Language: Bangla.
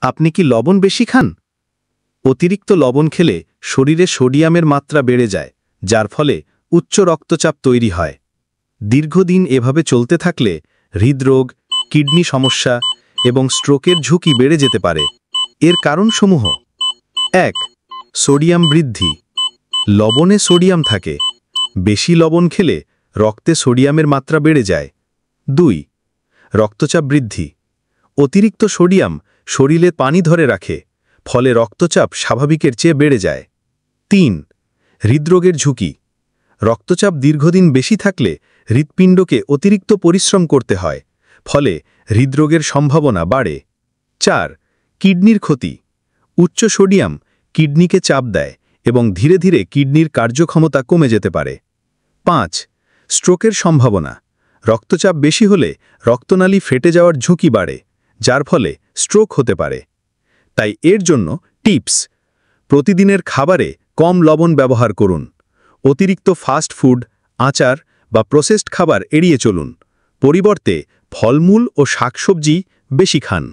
আপনি কি লবণ বেশি খান? অতিরিক্ত লবণ খেলে শরীরে সোডিয়ামের মাত্রা বেড়ে যায়, যার ফলে উচ্চ রক্তচাপ তৈরি হয়। দীর্ঘদিন এভাবে চলতে থাকলে হৃদরোগ, কিডনি সমস্যা এবং স্ট্রোকের ঝুঁকি বেড়ে যেতে পারে। এর কারণসমূহ: ১. সোডিয়াম বৃদ্ধি। লবণে সোডিয়াম থাকে। বেশি লবণ খেলে রক্তে সোডিয়ামের মাত্রা বেড়ে যায়। ২. রক্তচাপ বৃদ্ধি। অতিরিক্ত সোডিয়াম শরীরে পানি ধরে রাখে, ফলে রক্তচাপ স্বাভাবিকের চেয়ে বেড়ে যায়। ৩. হৃদরোগের ঝুঁকি। রক্তচাপ দীর্ঘদিন বেশি থাকলে হৃৎপিণ্ডকে অতিরিক্ত পরিশ্রম করতে হয়, ফলে হৃদরোগের সম্ভাবনা বাড়ে। ৪. কিডনির ক্ষতি। উচ্চ সোডিয়াম কিডনিকে চাপ দেয় এবং ধীরে ধীরে কিডনির কার্যক্ষমতা কমে যেতে পারে। ৫. স্ট্রোকের সম্ভাবনা। রক্তচাপ বেশি হলে রক্তনালী ফেটে যাওয়ার ঝুঁকি বাড়ে, যার ফলে স্ট্রোক হতে পারে। তাই এর জন্য টিপস: প্রতিদিনের খাবারে কম লবণ ব্যবহার করুন। অতিরিক্ত ফাস্ট ফুড, আচার বা প্রসেসড খাবার এড়িয়ে চলুন। পরিবর্তে ফলমূল ও শাকসবজি বেশি খান।